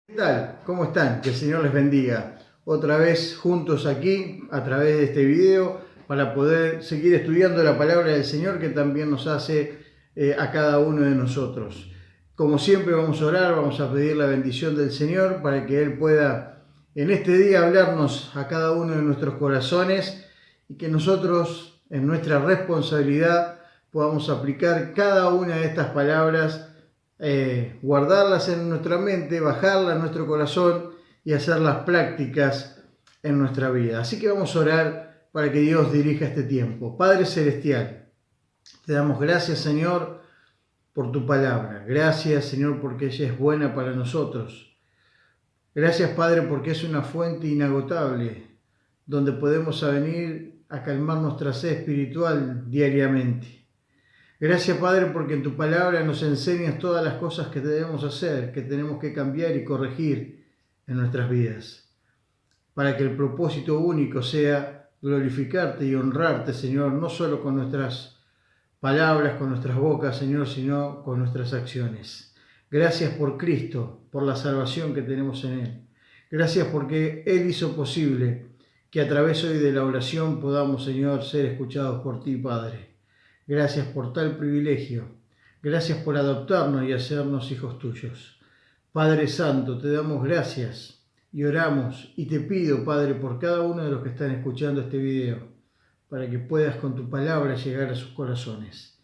¿Qué tal? ¿Cómo están? Que el Señor les bendiga. Otra vez juntos aquí a través de este video para poder seguir estudiando la palabra del Señor que también nos hace a cada uno de nosotros. Como siempre vamos a orar, vamos a pedir la bendición del Señor para que Él pueda en este día hablarnos a cada uno de nuestros corazones y que nosotros en nuestra responsabilidad podamos aplicar cada una de estas palabras, guardarlas en nuestra mente, bajarlas en nuestro corazón y hacerlas prácticas en nuestra vida. Así que vamos a orar para que Dios dirija este tiempo. Padre Celestial, te damos gracias, Señor, por tu palabra. Gracias, Señor, porque ella es buena para nosotros. Gracias, Padre, porque es una fuente inagotable donde podemos venir a calmar nuestra sed espiritual diariamente. Gracias, Padre, porque en tu palabra nos enseñas todas las cosas que debemos hacer, que tenemos que cambiar y corregir en nuestras vidas, para que el propósito único sea glorificarte y honrarte, Señor, no solo con nuestras palabras, con nuestras bocas, Señor, sino con nuestras acciones. Gracias por Cristo, por la salvación que tenemos en Él. Gracias porque Él hizo posible que a través hoy de la oración podamos, Señor, ser escuchados por ti, Padre. Gracias por tal privilegio. Gracias por adoptarnos y hacernos hijos tuyos. Padre Santo, te damos gracias y oramos y te pido, Padre, por cada uno de los que están escuchando este video, para que puedas con tu palabra llegar a sus corazones.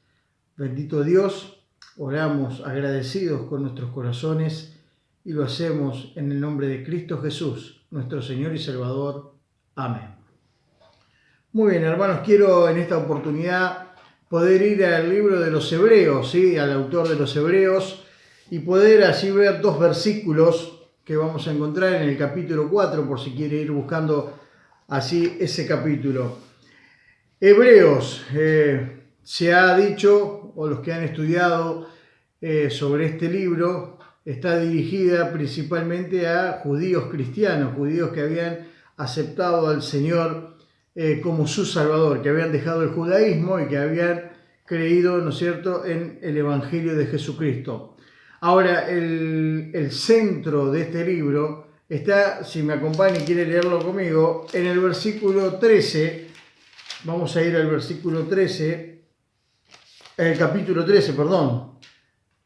Bendito Dios, oramos agradecidos con nuestros corazones y lo hacemos en el nombre de Cristo Jesús, nuestro Señor y Salvador. Amén. Muy bien, hermanos, quiero en esta oportunidad poder ir al libro de los Hebreos, ¿sí? Al autor de los Hebreos, y poder allí ver dos versículos que vamos a encontrar en el capítulo 4, por si quiere ir buscando así ese capítulo. Hebreos, se ha dicho, o los que han estudiado sobre este libro, está dirigida principalmente a judíos cristianos, judíos que habían aceptado al Señor como su Salvador, que habían dejado el judaísmo y que habían creído, ¿no es cierto?, en el Evangelio de Jesucristo. Ahora, el centro de este libro está, si me acompaña y quiere leerlo conmigo, en el versículo 13. Vamos a ir al versículo 13, el capítulo 13, perdón.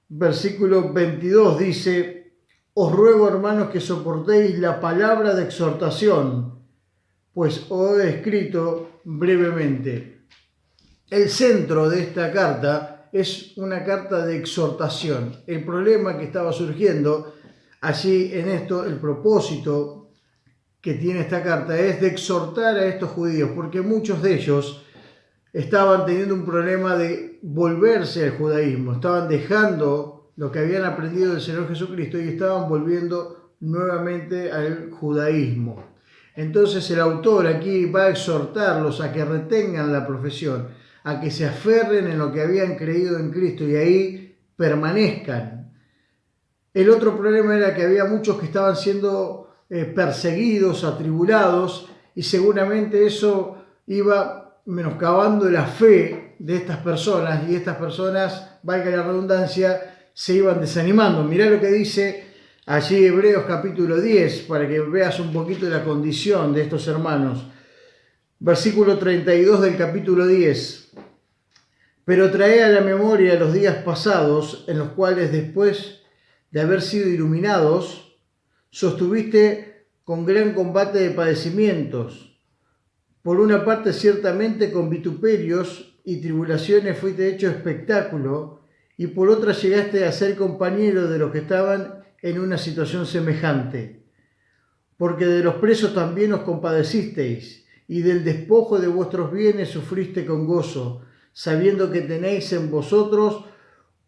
Versículo 22 dice: os ruego, hermanos, que soportéis la palabra de exhortación, pues os he escrito brevemente. El centro de esta carta es una carta de exhortación. El problema que estaba surgiendo allí en esto, el propósito que tiene esta carta es de exhortar a estos judíos, porque muchos de ellos estaban teniendo un problema de volverse al judaísmo, estaban dejando lo que habían aprendido del Señor Jesucristo y estaban volviendo nuevamente al judaísmo. Entonces el autor aquí va a exhortarlos a que retengan la profesión, a que se aferren en lo que habían creído en Cristo y ahí permanezcan. El otro problema era que había muchos que estaban siendo perseguidos, atribulados, y seguramente eso iba menoscabando la fe de estas personas, y estas personas, valga la redundancia, se iban desanimando. Mirá lo que dice allí Hebreos capítulo 10, para que veas un poquito la condición de estos hermanos. Versículo 32 del capítulo 10. Pero trae a la memoria los días pasados, en los cuales después de haber sido iluminados, sostuviste con gran combate de padecimientos. Por una parte, ciertamente con vituperios y tribulaciones fuiste hecho espectáculo, y por otra llegaste a ser compañero de los que estaban en una situación semejante. Porque de los presos también os compadecisteis, y del despojo de vuestros bienes sufriste con gozo, sabiendo que tenéis en vosotros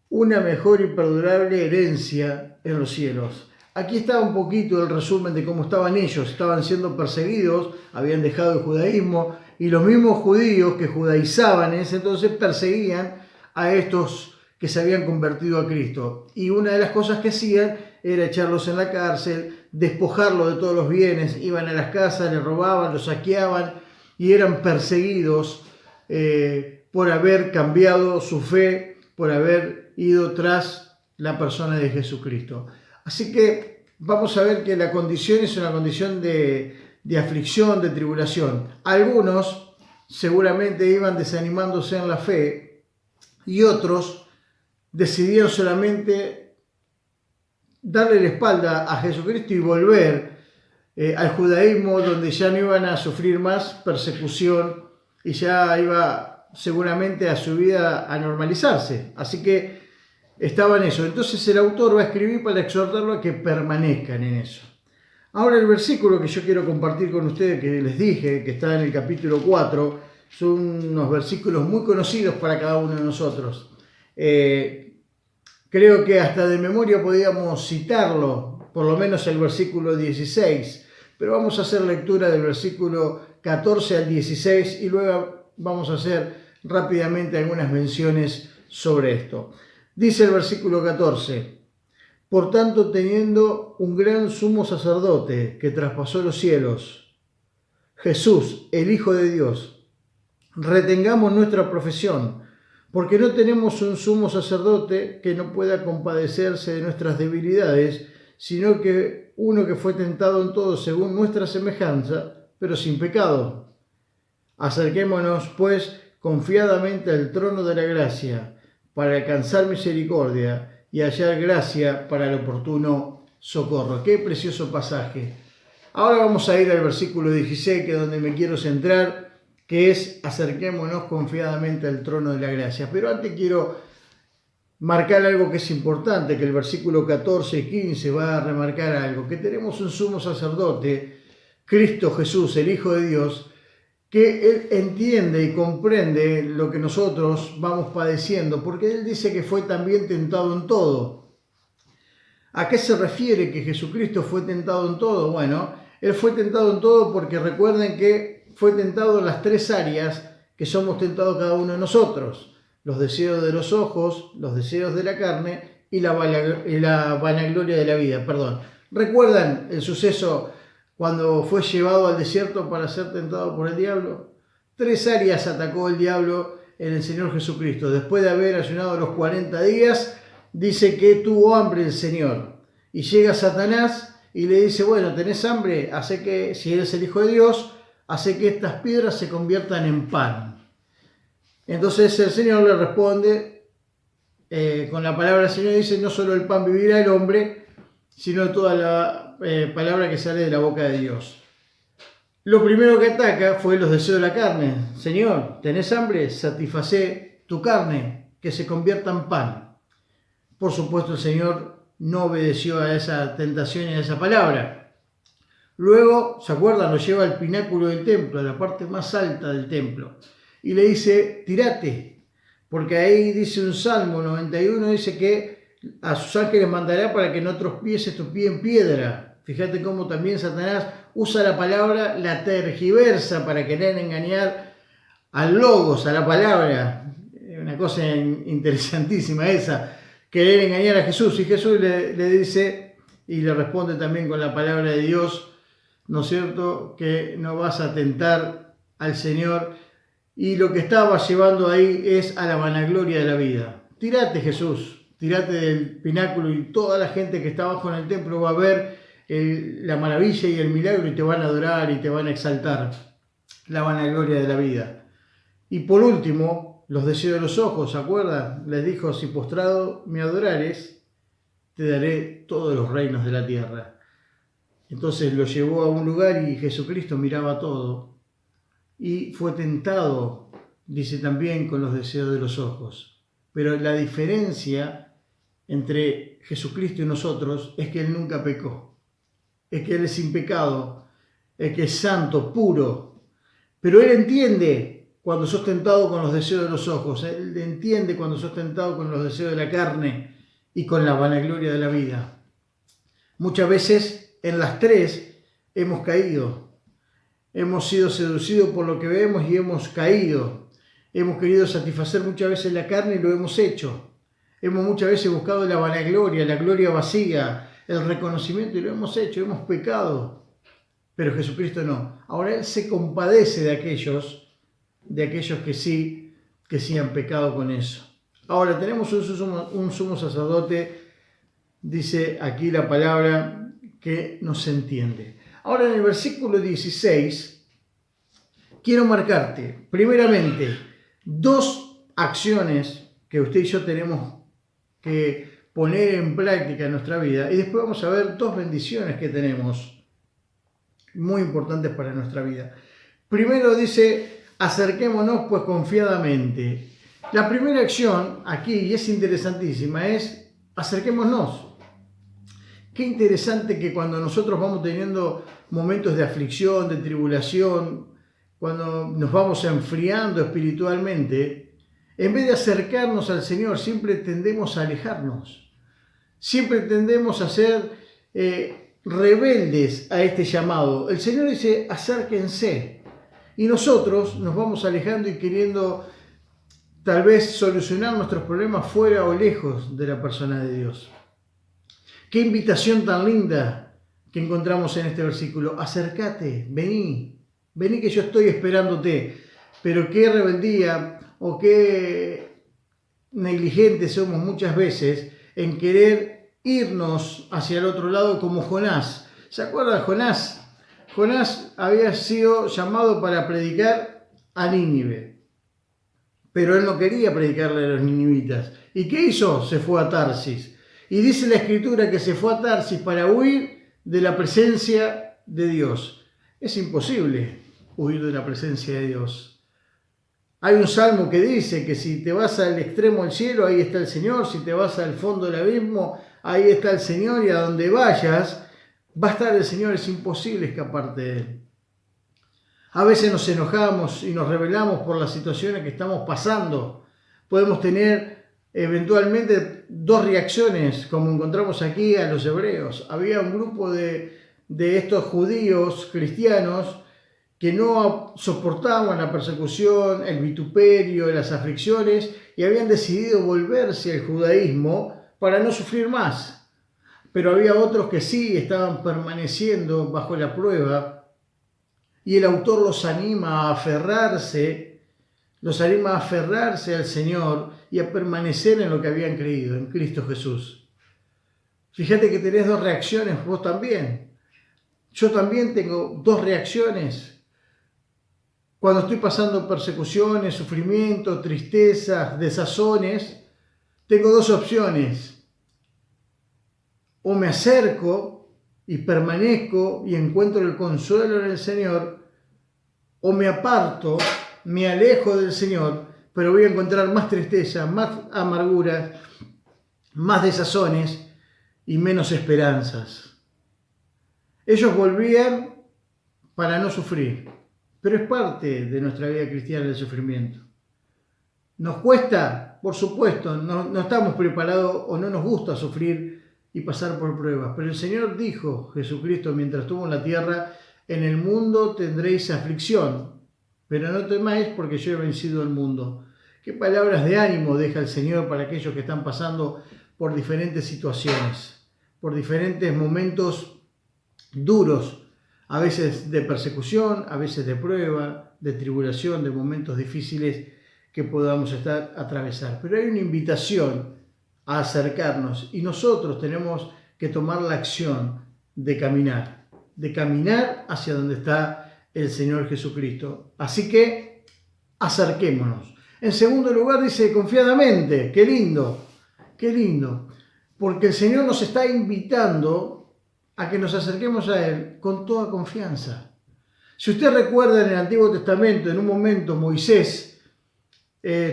una mejor y perdurable herencia en los cielos. Aquí está un poquito el resumen de cómo estaban ellos. Estaban siendo perseguidos, habían dejado el judaísmo, y los mismos judíos que judaizaban en ese entonces perseguían a estos que se habían convertido a Cristo. Y una de las cosas que hacían era echarlos en la cárcel, despojarlos de todos los bienes, iban a las casas, les robaban, los saqueaban y eran perseguidos por haber cambiado su fe, por haber ido tras la persona de Jesucristo. Así que vamos a ver que la condición es una condición de aflicción, de tribulación. Algunos seguramente iban desanimándose en la fe y otros decidieron solamente darle la espalda a Jesucristo y volver al judaísmo, donde ya no iban a sufrir más persecución y ya iba seguramente a su vida a normalizarse. Así que estaba en eso. Entonces el autor va a escribir para exhortarlo a que permanezcan en eso. Ahora el versículo que yo quiero compartir con ustedes, que les dije, que está en el capítulo 4, son unos versículos muy conocidos para cada uno de nosotros. Creo que hasta de memoria podíamos citarlo, por lo menos el versículo 16, pero vamos a hacer lectura del versículo 14 al 16 y luego vamos a hacer rápidamente algunas menciones sobre esto. Dice el versículo 14: por tanto, teniendo un gran sumo sacerdote que traspasó los cielos, Jesús, el Hijo de Dios, retengamos nuestra profesión, porque no tenemos un sumo sacerdote que no pueda compadecerse de nuestras debilidades, sino que uno que fue tentado en todo según nuestra semejanza, pero sin pecado. Acerquémonos, pues, confiadamente al trono de la gracia, para alcanzar misericordia y hallar gracia para el oportuno socorro. Qué precioso pasaje. Ahora vamos a ir al versículo 16, que es donde me quiero centrar, que es acerquémonos confiadamente al trono de la gracia. Pero antes quiero marcar algo que es importante, que el versículo 14 y 15 va a remarcar algo, que tenemos un sumo sacerdote, Cristo Jesús, el Hijo de Dios, que Él entiende y comprende lo que nosotros vamos padeciendo, porque Él dice que fue también tentado en todo. ¿A qué se refiere que Jesucristo fue tentado en todo? Bueno, Él fue tentado en todo porque recuerden que fue tentado en las tres áreas que somos tentados cada uno de nosotros: los deseos de los ojos, los deseos de la carne y la vanagloria de la vida. ¿Recuerdan el suceso cuando fue llevado al desierto para ser tentado por el diablo? Tres áreas atacó el diablo en el Señor Jesucristo. Después de haber ayunado los 40 días, dice que tuvo hambre el Señor. Y llega Satanás y le dice: bueno, ¿tenés hambre? Hace que, si eres el Hijo de Dios, hace que estas piedras se conviertan en pan. Entonces el Señor le responde con la palabra del Señor, dice: no solo el pan vivirá el hombre, sino toda la palabra que sale de la boca de Dios. Lo primero que ataca fue los deseos de la carne. Señor, ¿tenés hambre? Satisfacé tu carne, que se convierta en pan. Por supuesto, el Señor no obedeció a esa tentación y a esa palabra. Luego, ¿se acuerdan? Lo lleva al pináculo del templo, a la parte más alta del templo, y le dice: tírate, porque ahí dice un Salmo 91, dice que a sus ángeles mandará para que no tropieces tu pie en piedra. Fíjate cómo también Satanás usa la palabra, la tergiversa para querer engañar al logos, a la palabra. Una cosa interesantísima esa, querer engañar a Jesús. Y Jesús le dice y le responde también con la palabra de Dios, ¿no es cierto?, que no vas a tentar al Señor. Y lo que estaba llevando ahí es a la vanagloria de la vida. Tírate, Jesús, tírate del pináculo y toda la gente que está abajo en el templo va a ver la maravilla y el milagro y te van a adorar y te van a exaltar. La vanagloria de la vida. Y por último, los deseos de los ojos, ¿se acuerdan? Les dijo: si postrado me adorares, te daré todos los reinos de la tierra. Entonces lo llevó a un lugar y Jesucristo miraba todo. Y fue tentado, dice también, con los deseos de los ojos. Pero la diferencia entre Jesucristo y nosotros es que Él nunca pecó. Es que Él es sin pecado, es que es santo, puro. Pero Él entiende cuando sos tentado con los deseos de los ojos. Él entiende cuando sos tentado con los deseos de la carne y con la vanagloria de la vida. Muchas veces en las tres hemos caído. Hemos sido seducidos por lo que vemos y hemos caído. Hemos querido satisfacer muchas veces la carne y lo hemos hecho. Hemos muchas veces buscado la vanagloria, la gloria vacía, el reconocimiento y lo hemos hecho, hemos pecado. Pero Jesucristo no. Ahora Él se compadece de aquellos que sí han pecado con eso. Ahora tenemos un sumo sacerdote, dice aquí la palabra, que nos entiende. Ahora en el versículo 16, quiero marcarte, primeramente, dos acciones que usted y yo tenemos que poner en práctica en nuestra vida, y después vamos a ver dos bendiciones que tenemos muy importantes para nuestra vida. Primero dice, acerquémonos pues confiadamente. La primera acción aquí, y es interesantísima, es acerquémonos. Qué interesante que cuando nosotros vamos teniendo momentos de aflicción, de tribulación, cuando nos vamos enfriando espiritualmente, en vez de acercarnos al Señor, siempre tendemos a alejarnos. Siempre tendemos a ser rebeldes a este llamado. El Señor dice, acérquense. Y nosotros nos vamos alejando y queriendo tal vez solucionar nuestros problemas fuera o lejos de la persona de Dios. Qué invitación tan linda que encontramos en este versículo. Acércate, vení que yo estoy esperándote. Pero qué rebeldía o qué negligentes somos muchas veces en querer irnos hacia el otro lado como Jonás. ¿Se acuerdan de Jonás? Jonás había sido llamado para predicar a Nínive, pero él no quería predicarle a los ninivitas. ¿Y qué hizo? Se fue a Tarsis. Y dice la Escritura que se fue a Tarsis para huir de la presencia de Dios. Es imposible huir de la presencia de Dios. Hay un salmo que dice que si te vas al extremo del cielo, ahí está el Señor. Si te vas al fondo del abismo, ahí está el Señor. Y a donde vayas, va a estar el Señor. Es imposible escaparte de Él. A veces nos enojamos y nos rebelamos por las situaciones que estamos pasando. Podemos tener eventualmente dos reacciones, como encontramos aquí a los hebreos. Había un grupo de estos judíos cristianos que no soportaban la persecución, el vituperio, las aflicciones, y habían decidido volverse al judaísmo para no sufrir más. Pero había otros que sí estaban permaneciendo bajo la prueba, y el autor los anima a aferrarse al Señor y a permanecer en lo que habían creído, en Cristo Jesús. Fíjate que tenés dos reacciones, vos también. Yo también tengo dos reacciones. Cuando estoy pasando persecuciones, sufrimiento, tristezas, desazones, tengo dos opciones. O me acerco y permanezco y encuentro el consuelo en el Señor, o me aparto, me alejo del Señor, pero voy a encontrar más tristeza, más amargura, más desazones y menos esperanzas. Ellos volvían para no sufrir, pero es parte de nuestra vida cristiana el sufrimiento. ¿Nos cuesta? Por supuesto, no estamos preparados o no nos gusta sufrir y pasar por pruebas, pero el Señor dijo, Jesucristo, mientras estuvo en la tierra, en el mundo tendréis aflicción, pero no temáis porque yo he vencido el mundo. Qué palabras de ánimo deja el Señor para aquellos que están pasando por diferentes situaciones, por diferentes momentos duros, a veces de persecución, a veces de prueba, de tribulación, de momentos difíciles que podamos atravesar. Pero hay una invitación a acercarnos y nosotros tenemos que tomar la acción de caminar hacia donde está el Señor Jesucristo. Así que acerquémonos. En segundo lugar dice confiadamente, qué lindo, porque el Señor nos está invitando a que nos acerquemos a Él con toda confianza. Si usted recuerda en el Antiguo Testamento, en un momento Moisés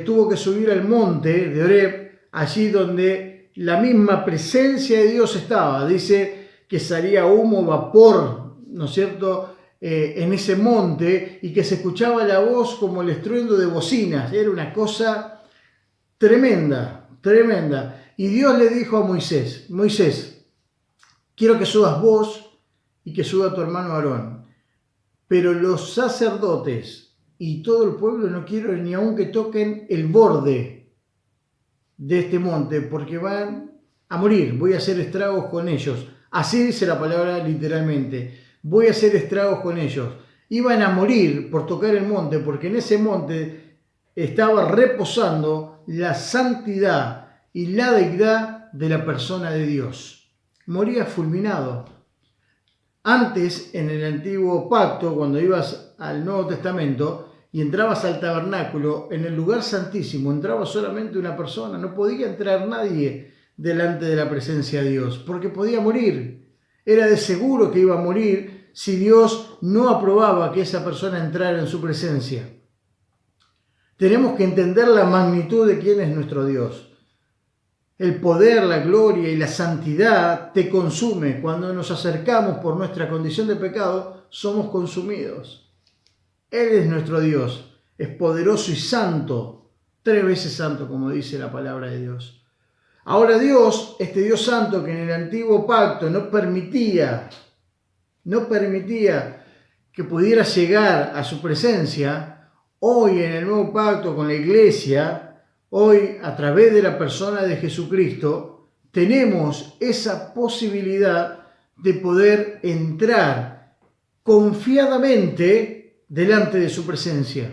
tuvo que subir al monte de Horeb, allí donde la misma presencia de Dios estaba. Dice que salía humo, vapor, ¿no es cierto?, en ese monte, y que se escuchaba la voz como el estruendo de bocinas. Era una cosa tremenda. Y Dios le dijo a Moisés, quiero que subas vos y que suba tu hermano Aarón, pero los sacerdotes y todo el pueblo no quiero ni aun que toquen el borde de este monte, porque van a morir, voy a hacer estragos con ellos. Así dice la palabra literalmente, voy a hacer estragos con ellos. Iban a morir por tocar el monte, porque en ese monte estaba reposando la santidad y la deidad de la persona de Dios. Moría fulminado. Antes, en el antiguo pacto, cuando ibas al Nuevo Testamento y entrabas al tabernáculo, en el lugar santísimo entraba solamente una persona, no podía entrar nadie delante de la presencia de Dios, porque podía morir. Era de seguro que iba a morir si Dios no aprobaba que esa persona entrara en su presencia. Tenemos que entender la magnitud de quién es nuestro Dios. El poder, la gloria y la santidad te consume. Cuando nos acercamos por nuestra condición de pecado, somos consumidos. Él es nuestro Dios, es poderoso y santo, 3 veces santo, como dice la palabra de Dios. Ahora Dios, este Dios santo que en el antiguo pacto no permitía que pudiera llegar a su presencia, hoy en el nuevo pacto con la iglesia, hoy, a través de la persona de Jesucristo, tenemos esa posibilidad de poder entrar confiadamente delante de su presencia.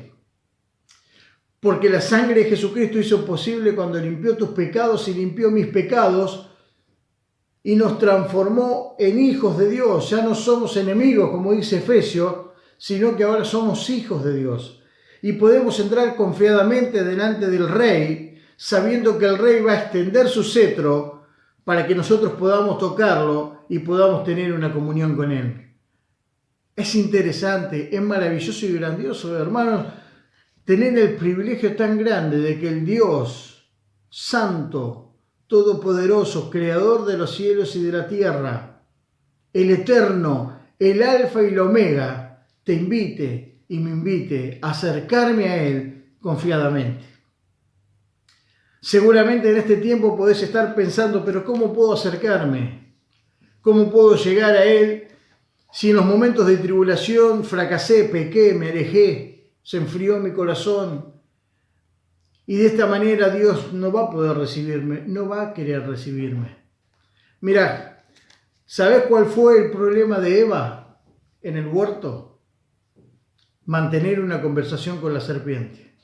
Porque la sangre de Jesucristo hizo posible cuando limpió tus pecados y limpió mis pecados y nos transformó en hijos de Dios. Ya no somos enemigos, como dice Efesios, sino que ahora somos hijos de Dios. Y podemos entrar confiadamente delante del Rey, sabiendo que el Rey va a extender su cetro para que nosotros podamos tocarlo y podamos tener una comunión con Él. Es interesante, es maravilloso y grandioso, hermanos, tener el privilegio tan grande de que el Dios santo, todopoderoso, creador de los cielos y de la tierra, el eterno, el alfa y el omega, te invite y me invite a acercarme a Él confiadamente. Seguramente en este tiempo podés estar pensando, pero ¿cómo puedo acercarme? ¿Cómo puedo llegar a Él si en los momentos de tribulación fracasé, pequé, me alejé, se enfrió mi corazón? Y de esta manera Dios no va a poder recibirme, no va a querer recibirme. Mirá, ¿sabés cuál fue el problema de Eva en el huerto? Mantener una conversación con la serpiente,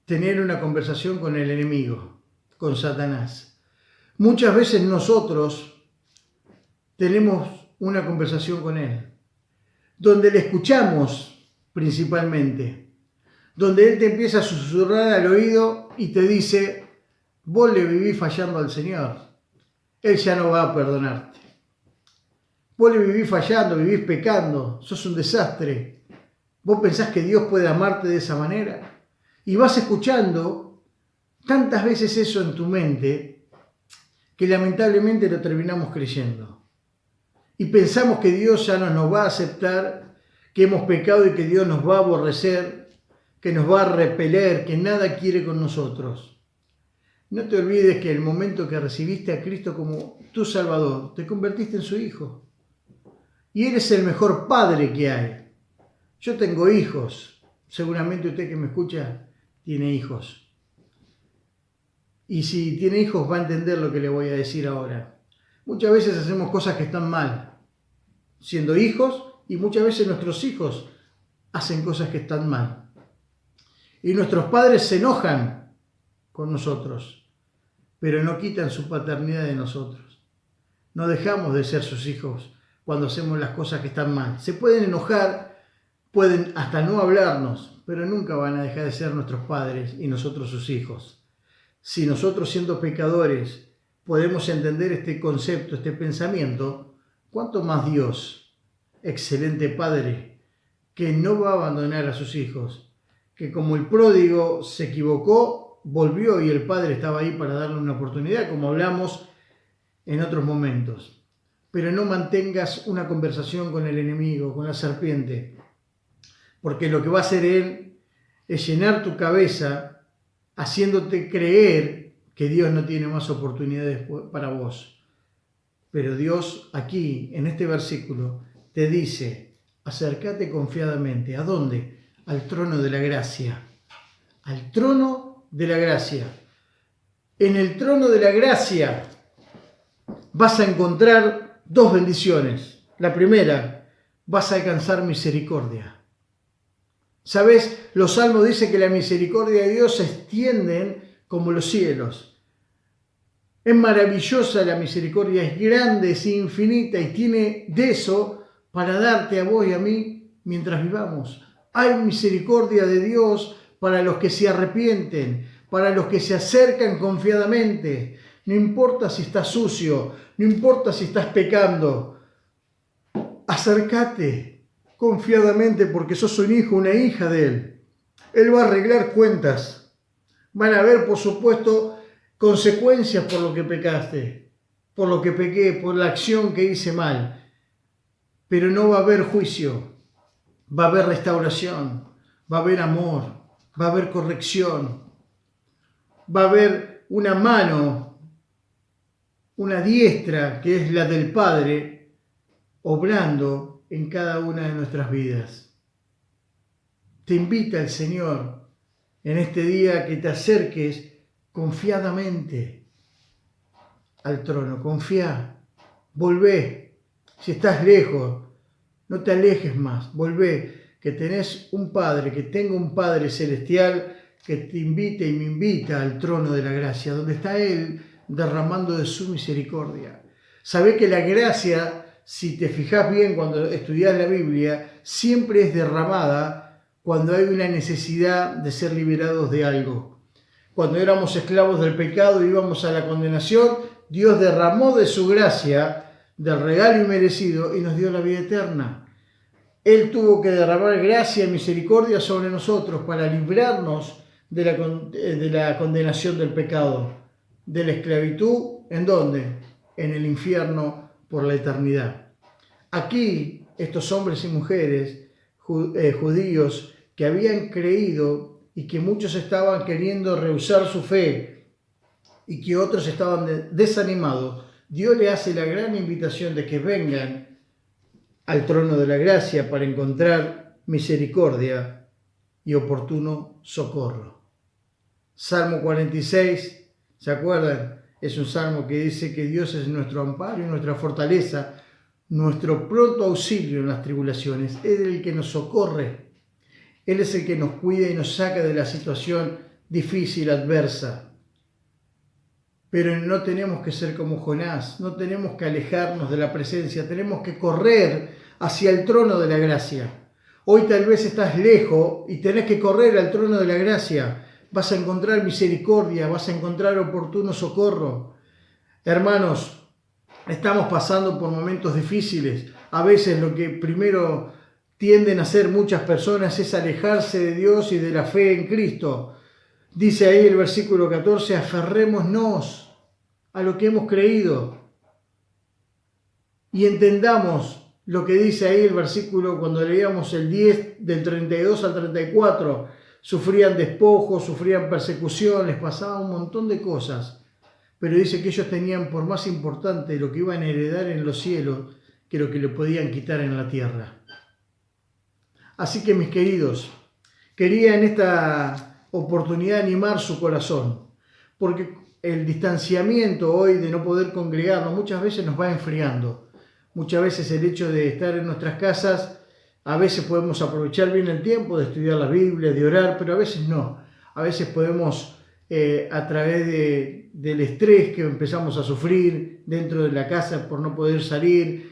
tener una conversación con el enemigo, con Satanás. Muchas veces nosotros tenemos una conversación con él, donde le escuchamos principalmente, donde él te empieza a susurrar al oído y te dice, vos le vivís fallando al Señor, Él ya no va a perdonarte. Vos le vivís fallando, vivís pecando, sos un desastre. ¿Vos pensás que Dios puede amarte de esa manera? Y vas escuchando tantas veces eso en tu mente que lamentablemente lo terminamos creyendo. Y pensamos que Dios ya no nos va a aceptar, que hemos pecado y que Dios nos va a aborrecer, que nos va a repeler, que nada quiere con nosotros. No te olvides que el momento que recibiste a Cristo como tu Salvador, te convertiste en su hijo. Y eres el mejor padre que hay. Yo tengo hijos, seguramente usted que me escucha tiene hijos. Y si tiene hijos va a entender lo que le voy a decir ahora. Muchas veces hacemos cosas que están mal, siendo hijos, y muchas veces nuestros hijos hacen cosas que están mal. Y nuestros padres se enojan con nosotros, pero no quitan su paternidad de nosotros. No dejamos de ser sus hijos cuando hacemos las cosas que están mal. Se pueden enojar, pueden hasta no hablarnos, pero nunca van a dejar de ser nuestros padres y nosotros sus hijos. Si nosotros, siendo pecadores, podemos entender este concepto, este pensamiento, ¿cuánto más Dios, excelente Padre, que no va a abandonar a sus hijos? Que como el pródigo se equivocó, volvió y el Padre estaba ahí para darle una oportunidad, como hablamos en otros momentos. Pero no mantengas una conversación con el enemigo, con la serpiente, porque lo que va a hacer él es llenar tu cabeza haciéndote creer que Dios no tiene más oportunidades para vos. Pero Dios aquí, en este versículo, te dice, acércate confiadamente. ¿A dónde? Al trono de la gracia. Al trono de la gracia. En el trono de la gracia vas a encontrar 2 bendiciones. La primera, vas a alcanzar misericordia. ¿Sabes? Los salmos dicen que la misericordia de Dios se extienden como los cielos. Es maravillosa la misericordia, es grande, es infinita y tiene de eso para darte a vos y a mí mientras vivamos. Hay misericordia de Dios para los que se arrepienten, para los que se acercan confiadamente. No importa si estás sucio, no importa si estás pecando. Acércate confiadamente porque sos un hijo, una hija de Él. Él va a arreglar cuentas. Van a haber, por supuesto, consecuencias por lo que pecaste, por lo que pequé, por la acción que hice mal. Pero no va a haber juicio, va a haber restauración, va a haber amor, va a haber corrección, va a haber una mano, una diestra que es la del Padre, obrando en cada una de nuestras vidas. Te invita el Señor en este día que te acerques confiadamente al trono. Confía, volvé. Si estás lejos, no te alejes más, volvé, que tenés un Padre, que tengo un Padre celestial que te invite y me invita al trono de la gracia, donde está Él derramando de su misericordia. Sabé que la gracia, si te fijas bien cuando estudias la Biblia, siempre es derramada cuando hay una necesidad de ser liberados de algo. Cuando éramos esclavos del pecado y íbamos a la condenación, Dios derramó de su gracia, del regalo inmerecido, y nos dio la vida eterna. Él tuvo que derramar gracia y misericordia sobre nosotros para librarnos de la condenación del pecado, de la esclavitud, ¿en dónde? En el infierno por la eternidad. Aquí, estos hombres y mujeres judíos que habían creído y que muchos estaban queriendo rehusar su fe y que otros estaban desanimados, Dios le hace la gran invitación de que vengan al trono de la gracia para encontrar misericordia y oportuno socorro. Salmo 46, ¿se acuerdan? Es un salmo que dice que Dios es nuestro amparo y nuestra fortaleza, nuestro pronto auxilio en las tribulaciones. Él es el que nos socorre. Él es el que nos cuida y nos saca de la situación difícil, adversa. Pero no tenemos que ser como Jonás, no tenemos que alejarnos de la presencia, tenemos que correr hacia el trono de la gracia. Hoy tal vez estás lejos y tenés que correr al trono de la gracia. Vas a encontrar misericordia, vas a encontrar oportuno socorro. Hermanos, estamos pasando por momentos difíciles. A veces lo que primero tienden a hacer muchas personas es alejarse de Dios y de la fe en Cristo. Dice ahí el versículo 14, aferrémonos a lo que hemos creído. Y entendamos lo que dice ahí el versículo cuando leíamos el 10 del 32 al 34. Sufrían despojos, sufrían persecuciones, pasaban un montón de cosas. Pero dice que ellos tenían por más importante lo que iban a heredar en los cielos que lo que le podían quitar en la tierra. Así que mis queridos, quería en esta oportunidad animar su corazón, porque el distanciamiento hoy de no poder congregarnos muchas veces nos va enfriando. Muchas veces el hecho de estar en nuestras casas, a veces podemos aprovechar bien el tiempo de estudiar la Biblia, de orar, pero a veces no. A veces podemos, a través del estrés que empezamos a sufrir dentro de la casa por no poder salir,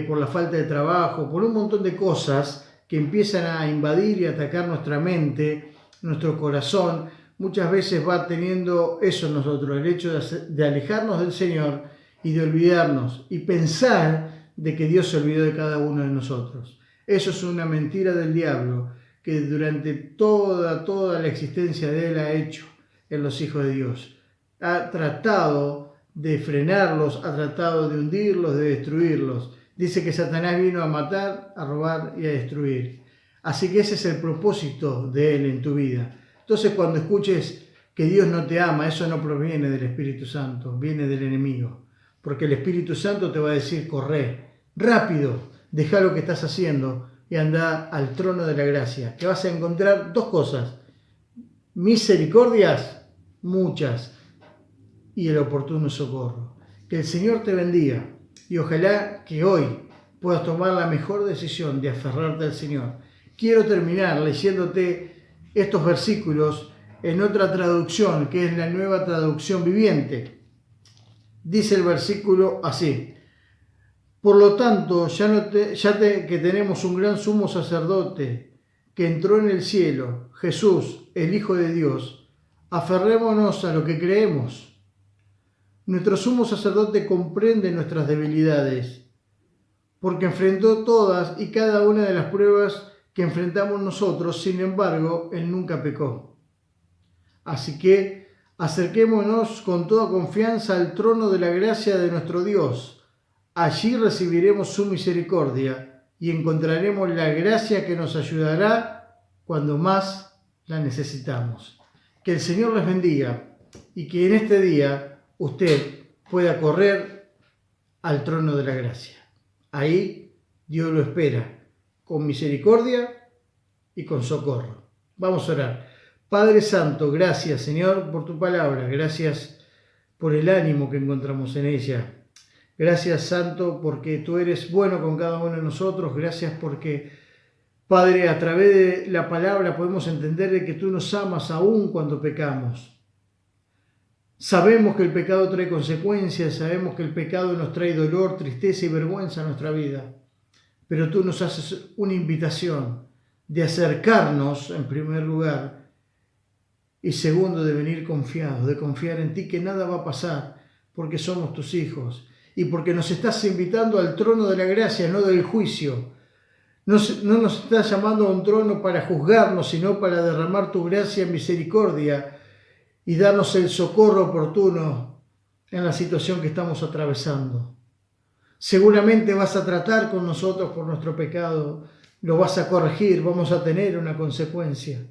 por la falta de trabajo, por un montón de cosas que empiezan a invadir y atacar nuestra mente, nuestro corazón, muchas veces va teniendo eso en nosotros, el hecho de alejarnos del Señor y de olvidarnos y pensar de que Dios se olvidó de cada uno de nosotros. Eso es una mentira del diablo que durante toda la existencia de él ha hecho en los hijos de Dios. Ha tratado de frenarlos, ha tratado de hundirlos, de destruirlos. Dice que Satanás vino a matar, a robar y a destruir. Así que ese es el propósito de él en tu vida. Entonces cuando escuches que Dios no te ama, eso no proviene del Espíritu Santo, viene del enemigo. Porque el Espíritu Santo te va a decir, corre, rápido, deja lo que estás haciendo y anda al trono de la gracia, que vas a encontrar dos cosas, misericordias, muchas, y el oportuno socorro. Que el Señor te bendiga y ojalá que hoy puedas tomar la mejor decisión de aferrarte al Señor. Quiero terminar leyéndote estos versículos en otra traducción, que es la Nueva Traducción Viviente. Dice el versículo así: por lo tanto, que tenemos un gran sumo sacerdote que entró en el cielo, Jesús, el Hijo de Dios, aferrémonos a lo que creemos. Nuestro sumo sacerdote comprende nuestras debilidades, porque enfrentó todas y cada una de las pruebas que enfrentamos nosotros, sin embargo, él nunca pecó. Así que acerquémonos con toda confianza al trono de la gracia de nuestro Dios. Allí recibiremos su misericordia y encontraremos la gracia que nos ayudará cuando más la necesitamos. Que el Señor les bendiga y que en este día usted pueda correr al trono de la gracia. Ahí Dios lo espera con misericordia y con socorro. Vamos a orar. Padre Santo, gracias Señor por tu palabra, gracias por el ánimo que encontramos en ella. Gracias Santo porque tú eres bueno con cada uno de nosotros, gracias porque Padre, a través de la palabra podemos entender de que tú nos amas aún cuando pecamos. Sabemos que el pecado trae consecuencias, sabemos que el pecado nos trae dolor, tristeza y vergüenza a nuestra vida, pero tú nos haces una invitación de acercarnos en primer lugar y segundo de venir confiados, de confiar en ti que nada va a pasar porque somos tus hijos y porque nos estás invitando al trono de la gracia, no del juicio. No nos estás llamando a un trono para juzgarnos, sino para derramar tu gracia y misericordia y darnos el socorro oportuno en la situación que estamos atravesando. Seguramente vas a tratar con nosotros por nuestro pecado, lo vas a corregir, vamos a tener una consecuencia.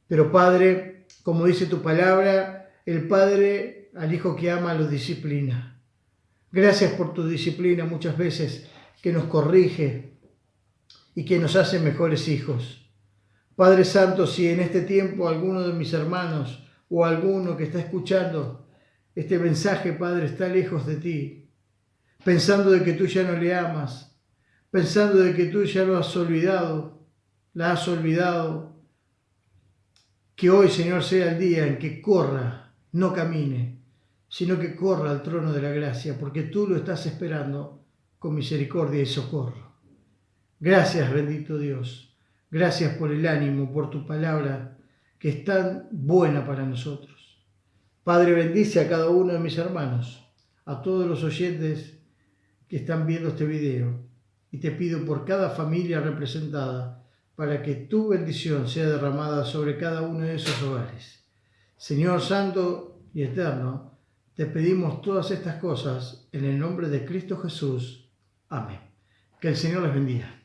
Pero Padre, como dice tu palabra, el Padre al Hijo que ama lo disciplina. Gracias por tu disciplina muchas veces que nos corrige y que nos hace mejores hijos. Padre Santo, si en este tiempo alguno de mis hermanos o alguno que está escuchando este mensaje, Padre, está lejos de ti, pensando de que tú ya no le amas, pensando de que tú ya lo has olvidado, la has olvidado, que hoy, Señor, sea el día en que corra, no camine, sino que corra al trono de la gracia, porque tú lo estás esperando con misericordia y socorro. Gracias, bendito Dios. Gracias por el ánimo, por tu palabra, que es tan buena para nosotros. Padre, bendice a cada uno de mis hermanos, a todos los oyentes que están viendo este video, y te pido por cada familia representada, para que tu bendición sea derramada sobre cada uno de esos hogares. Señor Santo y Eterno, te pedimos todas estas cosas en el nombre de Cristo Jesús. Amén. Que el Señor les bendiga.